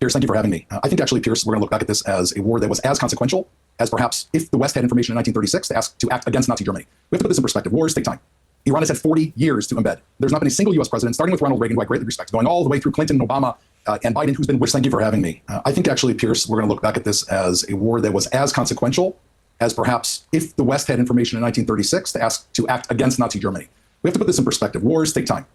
Piers, thank you for having me. I think actually, Piers, we're going to look back at this as a war that was as consequential as perhaps if the West had information in 1936 to act against Nazi Germany. We have to put this in perspective. Wars take time. Iran has had 40 years to embed. There's not been a single U.S. president, starting with Ronald Reagan, who I greatly respect, going all the way through Clinton, Obama, and Biden, who's been, which thank you for having me. I think actually, Piers, we're going to look back at this as a war that was as consequential as perhaps if the West had information in 1936 to act against Nazi Germany. We have to put this in perspective. Wars take time.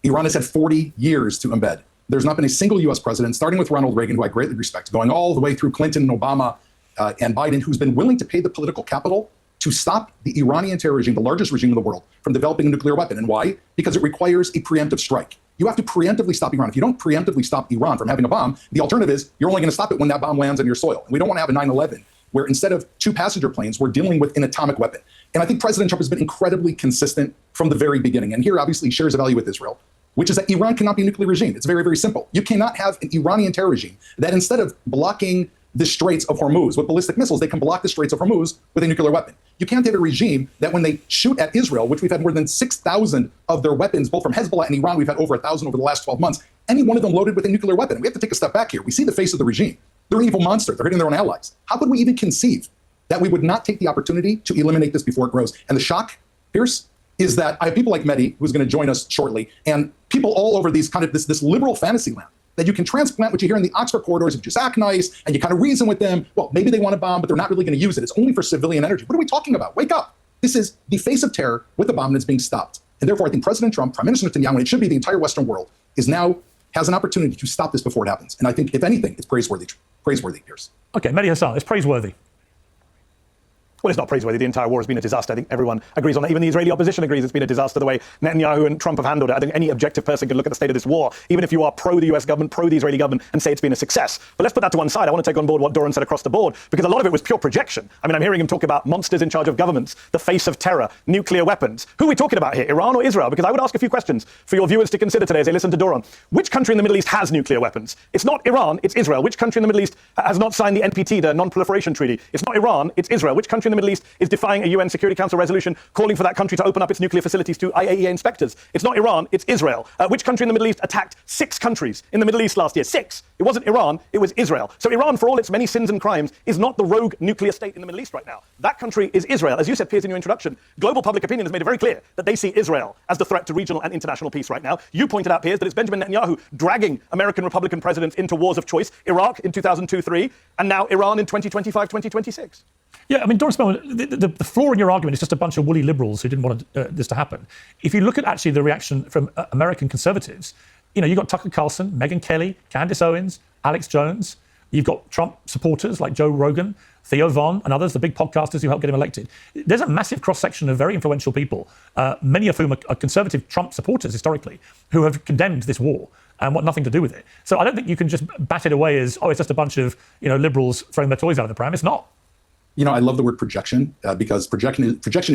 Iran has had 40 years to embed. There's not been a single U.S. president, starting with Ronald Reagan, who I greatly respect, going all the way through Clinton, Obama, and Biden, who's been willing to pay the political capital to stop the Iranian terror regime, the largest regime in the world, from developing a nuclear weapon. And why? Because it requires a preemptive strike. You have to preemptively stop Iran. If you don't preemptively stop Iran from having a bomb, the alternative is you're only going to stop it when that bomb lands on your soil. And we don't want to have a 9/11 where instead of 2 passenger planes, we're dealing with an atomic weapon. And I think President Trump has been incredibly consistent from the very beginning. And here, obviously, he shares a value with Israel, which is that Iran cannot be a nuclear regime. It's very, very simple. You cannot have an Iranian terror regime that instead of blocking the Straits of Hormuz with ballistic missiles, they can block the Straits of Hormuz with a nuclear weapon. You can't have a regime that when they shoot at Israel, which we've had more than 6,000 of their weapons, both from Hezbollah and Iran, we've had over 1,000 over the last 12 months, any one of them loaded with a nuclear weapon. And we have to take a step back here. We see the face of the regime. They're an evil monster. They're hitting their own allies. How could we even conceive that we would not take the opportunity to eliminate this before it grows? And the shock, Pierce, is that I have people like Mehdi, who's going to join us shortly, and people all over these kind of this liberal fantasy land that you can transplant what you hear in the Oxford corridors. If you just act nice and you kind of reason with them, well, maybe they want a bomb, but they're not really going to use it. It's only for civilian energy. What are we talking about? Wake up. This is the face of terror with a bomb that's being stopped. And therefore, I think President Trump, Prime Minister Netanyahu, and it should be the entire Western world, has an opportunity to stop this before it happens. And I think, if anything, it's praiseworthy, Piers. Okay, Mehdi Hassan, it's praiseworthy. Well, it's not praiseworthy. The entire war has been a disaster. I think everyone agrees on that. Even the Israeli opposition agrees it's been a disaster the way Netanyahu and Trump have handled it. I think any objective person can look at the state of this war, even if you are pro the US government, pro the Israeli government, and say it's been a success. But let's put that to one side. I want to take on board what Doran said across the board, because a lot of it was pure projection. I mean, I'm hearing him talk about monsters in charge of governments, the face of terror, nuclear weapons. Who are we talking about here, Iran or Israel? Because I would ask a few questions for your viewers to consider today as they listen to Doran. Which country in the Middle East has nuclear weapons? It's not Iran, it's Israel. Which country in the Middle East has not signed the NPT, the Non-Proliferation Treaty? It's not Iran, it's Israel. Which country in the Middle East is defying a UN Security Council resolution calling for that country to open up its nuclear facilities to IAEA inspectors? It's not Iran, it's Israel. Which country in the Middle East attacked 6 countries in the Middle East last year? 6. It wasn't Iran, it was Israel. So Iran, for all its many sins and crimes, is not the rogue nuclear state in the Middle East right now. That country is Israel. As you said, Piers, in your introduction, global public opinion has made it very clear that they see Israel as the threat to regional and international peace right now. You pointed out, Piers, that it's Benjamin Netanyahu dragging American Republican presidents into wars of choice, Iraq in 2002-3, and now Iran in 2025-2026. Yeah, I mean, Doran Spellman, the flaw in your argument is just a bunch of woolly liberals who didn't want this to happen. If you look at actually the reaction from American conservatives, you know, you've got Tucker Carlson, Megyn Kelly, Candace Owens, Alex Jones. You've got Trump supporters like Joe Rogan, Theo Von, and others, the big podcasters who helped get him elected. There's a massive cross-section of very influential people, many of whom are conservative Trump supporters historically, who have condemned this war and want nothing to do with it. So I don't think you can just bat it away as, oh, it's just a bunch of, you know, liberals throwing their toys out of the pram. It's not. You know, I love the word projection because projection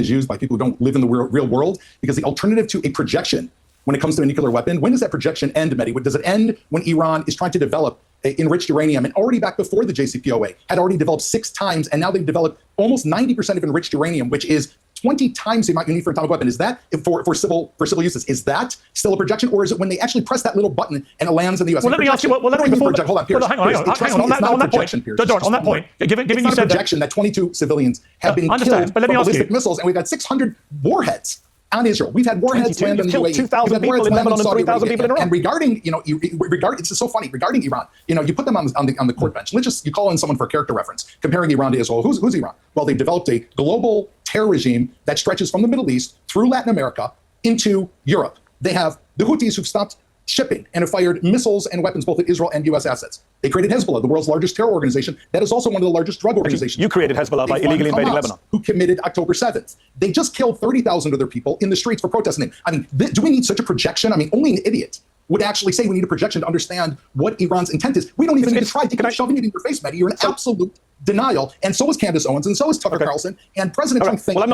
is used by people who don't live in the real world, because the alternative to a projection when it comes to a nuclear weapon, when does that projection end, Mehdi? Does it end when Iran is trying to develop enriched uranium, and already back before the JCPOA had already developed 6 times, and now they've developed almost 90% of enriched uranium, which is 20 times the amount you need for an atomic weapon? Is that for civil uses? Is that still a projection, or is it when they actually press that little button and it lands in the U.S.? Well, let me ask you. Hold on, Piers. Hang on. On that point, given you said projection that 22 civilians have been killed from ballistic missiles, and we've got 600 warheads on Israel. We've had warheads land in the UAE. 2,000 people in Lebanon and 3,000 people in Iraq. And regarding, it's so funny. Regarding Iran, you put them on the court bench. You call in someone for a character reference, comparing Iran to Israel. Who's Iran? Well, they've developed a global terror regime that stretches from the Middle East through Latin America into Europe. They have the Houthis who've stopped shipping and have fired missiles and weapons both at Israel and U.S. assets. They created Hezbollah, the world's largest terror organization. That is also one of the largest drug organizations. You created Hezbollah by illegally invading Lebanon. Who committed October 7th. They just killed 30,000 of their people in the streets for protesting. I mean, do we need such a projection? I mean, only an idiot would actually say we need a projection to understand what Iran's intent is. We don't even need to try. Keep shoving it in your face, Mehdi. You're in absolute denial. And so is Candace Owens, and so is Tucker Carlson. And President Trump, thank God,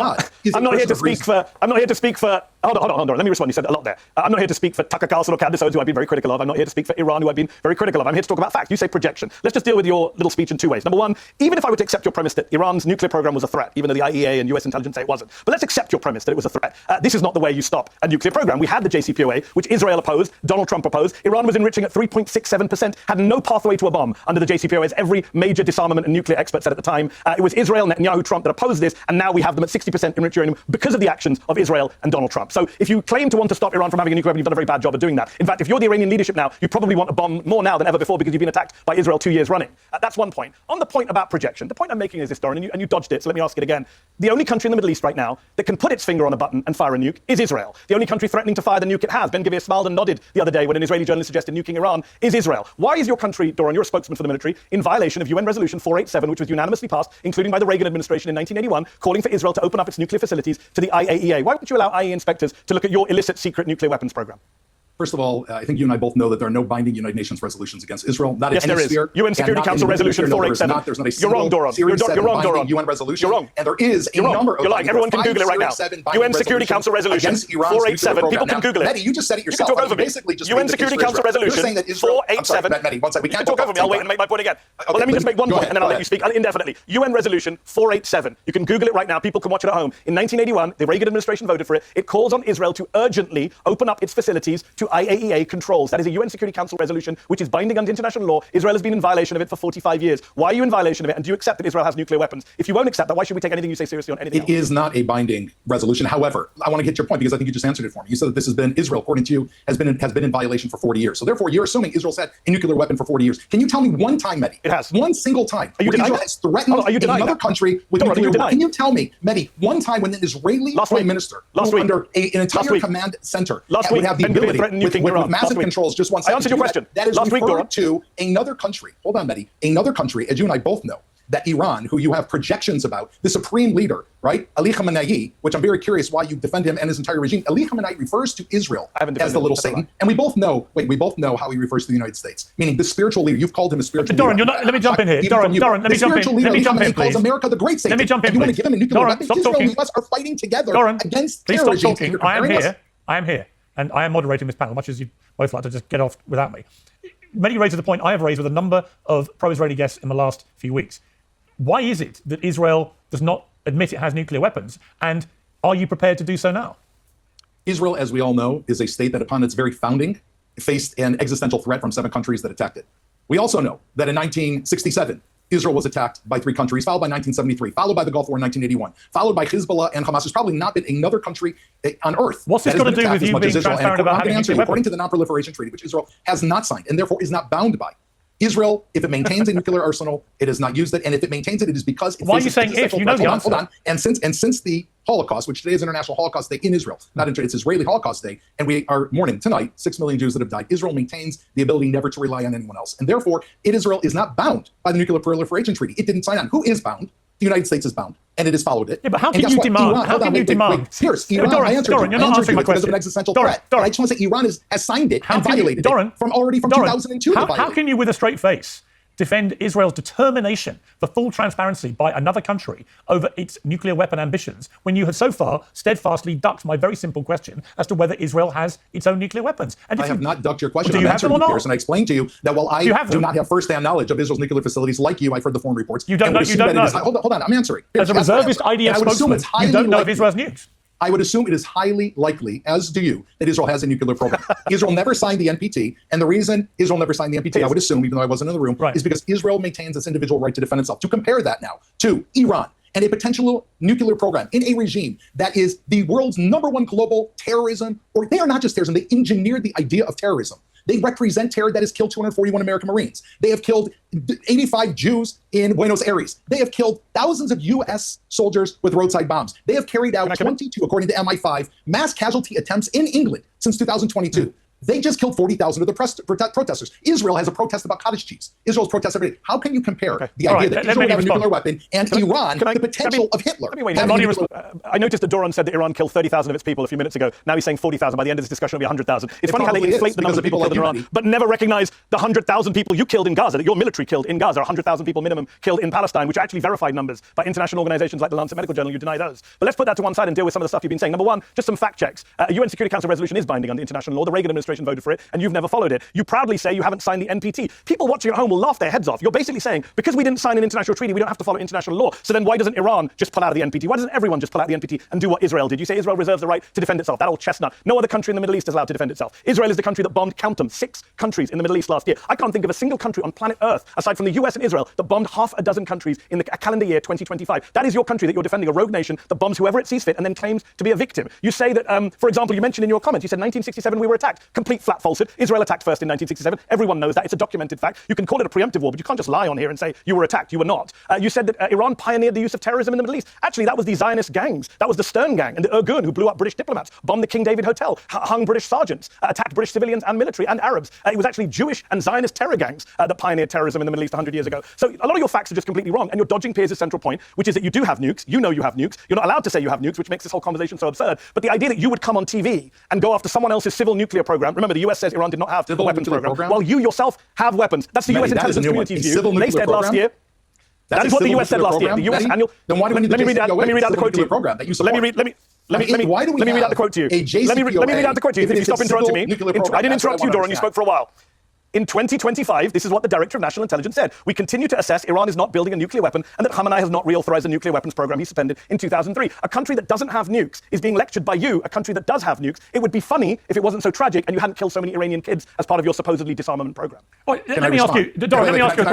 I'm not here to speak for Hold on. Let me respond. You said a lot there. I'm not here to speak for Tucker Carlson or Candace Owens, who I've been very critical of. I'm not here to speak for Iran, who I've been very critical of. I'm here to talk about facts. You say projection. Let's just deal with your little speech in two ways. Number one, even if I were to accept your premise that Iran's nuclear program was a threat, even though the IEA and US intelligence say it wasn't, but let's accept your premise that it was a threat. This is not the way you stop a nuclear program. We had the JCPOA, which Israel opposed, Donald Trump opposed. Iran was enriching at 3.67%, had no pathway to a bomb under the JCPOA, as every major disarmament and nuclear expert said at the time. It was Israel, Netanyahu, Trump that opposed this, and now we have them at 60% enriched uranium because of the actions of Israel and Donald Trump. So if you claim to want to stop Iran from having a nuclear weapon, you've done a very bad job of doing that. In fact, if you're the Iranian leadership now, you probably want a bomb more now than ever before because you've been attacked by Israel 2 years running. That's one point. On the point about projection, the point I'm making is this, Doran, and you dodged it, so let me ask it again. The only country in the Middle East right now that can put its finger on a button and fire a nuke is Israel. The only country threatening to fire the nuke it has, Ben Gvir smiled and nodded the other day when an Israeli journalist suggested nuking Iran, is Israel. Why is your country, Doran, you're a spokesman for the military, in violation of UN Resolution 487, which was unanimously passed, including by the Reagan administration in 1981, calling for Israel to open up its nuclear facilities to the IAEA? Why wouldn't you allow IAEA inspectors to look at your illicit secret nuclear weapons program? First of all, I think you and I both know that there are no binding United Nations resolutions against Israel. Not yes, in any there is. sphere. UN Security Council Resolution 487. There's not a you're wrong, Doran. You're wrong, Doran. UN resolution. You're wrong. And there is a number of. You're lying. Everyone can Google it right now. UN Security Council Resolution 487. People can Google it. Mehdi, you just said it yourself. You can talk over me. Basically just UN Security Council Resolution 487. Mehdi, one second. We can't talk over me. I'll wait and make my point again. Well, let me just make one point and then I'll let you speak indefinitely. UN Resolution 487. You can Google it right now. People can watch it at home. In 1981, the Reagan administration voted for it. It calls on Israel to urgently open up its facilities to IAEA controls. That is a UN Security Council resolution which is binding under international law. Israel has been in violation of it for 45 years. Why are you in violation of it? And do you accept that Israel has nuclear weapons? If you won't accept that, why should we take anything you say seriously on anything else? It is not a binding resolution. However, I want to get your point because I think you just answered it for me. You said that this has been Israel, according to you, has been in violation for 40 years. So therefore, you're assuming Israel's had a nuclear weapon for 40 years. Can you tell me one time, Mehdi? It has. One single time. Are you Israel has threatened another country with nuclear weapons? Can you tell me, Mehdi, one time when an Israeli prime minister under an entire command center would have the ability with massive controls? Just one second. I answered your question. That is referring to another country. Hold on, Mehdi. Another country, as you and I both know, that Iran, who you have projections about, the supreme leader, right, Ali Khamenei, which I'm very curious why you defend him and his entire regime. Ali Khamenei refers to Israel as the little Satan, and we both know how he refers to the United States, meaning the spiritual leader. You've called him a spiritual Doran, leader. let me jump in here. Doran, let me jump in. Let me jump in, calls America the great Satan. Let me jump in, and you want to give him a nuclear weapon? Stop Israel talking. and the US are fighting together against please terror stop regimes. talking. I am here, and I am moderating this panel, much as you both like to just get off without me. Many raises the point I have raised with a number of pro-Israeli guests in the last few weeks. Why is it that Israel does not admit it has nuclear weapons? And are you prepared to do so now? Israel, as we all know, is a state that upon its very founding faced an existential threat from 7 countries that attacked it. We also know that in 1967, Israel was attacked by 3 countries, followed by 1973, followed by the Gulf War in 1981, followed by Hezbollah and Hamas. There's probably not been another country on earth. What's this got to do with you being transparent about having nuclear weapons? According to the Non-Proliferation Treaty, which Israel has not signed and therefore is not bound by, Israel, if it maintains a nuclear arsenal, it has not used it, and if it maintains it, it is because it Why are you saying if? You know the answer. Hold on. And since the Holocaust, which today is International Holocaust Day in Israel, it's Israeli Holocaust Day, and we are mourning tonight 6 million Jews that have died. Israel maintains the ability never to rely on anyone else, and therefore, Israel is not bound by the Nuclear Proliferation Treaty. It didn't sign on. Who is bound? The United States is bound, and it has followed it. Yeah, but how can you demand? How can you demand? Piers, Iran, I answered you. You're not answering my question. Because of an existential threat. I just want to say Iran has signed it and violated it from 2002. How can you, with a straight face, defend Israel's determination for full transparency by another country over its nuclear weapon ambitions when you have so far steadfastly ducked my very simple question as to whether Israel has its own nuclear weapons? And I have not ducked your question. Do you have them or not? Piers, and I explained to you that while I do not have first-hand knowledge of Israel's nuclear facilities like you, I've heard the foreign reports. You don't know. Hold on, I'm answering. As a reservist IDF spokesman, you don't know if Israel has nukes. I would assume it is highly likely, as do you, that Israel has a nuclear program. Israel never signed the NPT, and the reason Israel never signed the NPT, I would assume, even though I wasn't in the room, is because Israel maintains its individual right to defend itself. To compare that now to Iran and a potential nuclear program in a regime that is the world's #1 global terrorism, or they are not just terrorism, they engineered the idea of terrorism. They represent terror that has killed 241 American Marines. They have killed 85 Jews in Buenos Aires. They have killed thousands of U.S. soldiers with roadside bombs. They have carried out 22, according to MI5, mass casualty attempts in England since 2022. They just killed 40,000 of the protesters. Israel has a protest about cottage cheese. Israel's protest every day. How can you compare the idea that Israel would have a nuclear weapon and Iran, the potential of Hitler? I noticed that Doron said that Iran killed 30,000 of its people a few minutes ago. Now he's saying 40,000. By the end of this discussion, it'll be 100,000. It's funny how they inflate the numbers of people killed in Iran, but never recognize the 100,000 people you killed in Gaza, that your military killed in Gaza, 100,000 people minimum killed in Palestine, which are actually verified numbers by international organizations like the Lancet Medical Journal. You deny those. But let's put that to one side and deal with some of the stuff you've been saying. Number one, just some fact checks. A UN Security Council resolution is binding under international law. The Reagan administration voted for it, and you've never followed it. You proudly say you haven't signed the NPT. People watching at home will laugh their heads off. You're basically saying, because we didn't sign an international treaty, we don't have to follow international law. So then why doesn't Iran just pull out of the NPT? Why doesn't everyone just pull out of the NPT and do what Israel did? You say Israel reserves the right to defend itself. That old chestnut. No other country in the Middle East is allowed to defend itself. Israel is the country that bombed, count them, 6 countries in the Middle East last year. I can't think of a single country on planet Earth, aside from the US and Israel, that bombed half a dozen countries in the calendar year 2025. That is your country that you're defending, a rogue nation that bombs whoever it sees fit and then claims to be a victim. You say that, for example, you mentioned in your comments, you said 1967 we were attacked. Complete flat falsehood. Israel attacked first in 1967. Everyone knows that. It's a documented fact. You can call it a preemptive war, but you can't just lie on here and say you were attacked. You were not. You said that Iran pioneered the use of terrorism in the Middle East. Actually, that was the Zionist gangs. That was the Stern Gang and the Irgun who blew up British diplomats, bombed the King David Hotel, hung British sergeants, attacked British civilians and military and Arabs. It was actually Jewish and Zionist terror gangs that pioneered terrorism in the Middle East 100 years ago. So a lot of your facts are just completely wrong, and you're dodging Piers' central point, which is that you do have nukes. You know you have nukes. You're not allowed to say you have nukes, which makes this whole conversation so absurd. But the idea that you would come on TV and go after someone else's civil nuclear program, remember the US says Iran did not have a weapons program, while you yourself have weapons. That's the US intelligence community's view. They said last year. That is what the US said last year. The US annual. Then why do we need let me read out the quote to you. Program that you let me read out the quote to you. Let me read out the quote to you. If you stop interrupting me. I didn't interrupt you, Doran. You spoke for a while. In 2025, this is what the Director of National Intelligence said. We continue to assess Iran is not building a nuclear weapon and that Khamenei has not reauthorized a nuclear weapons program he suspended in 2003. A country that doesn't have nukes is being lectured by you, a country that does have nukes. It would be funny if it wasn't so tragic and you hadn't killed so many Iranian kids as part of your supposedly disarmament program. Let me ask you, Doran, let me ask you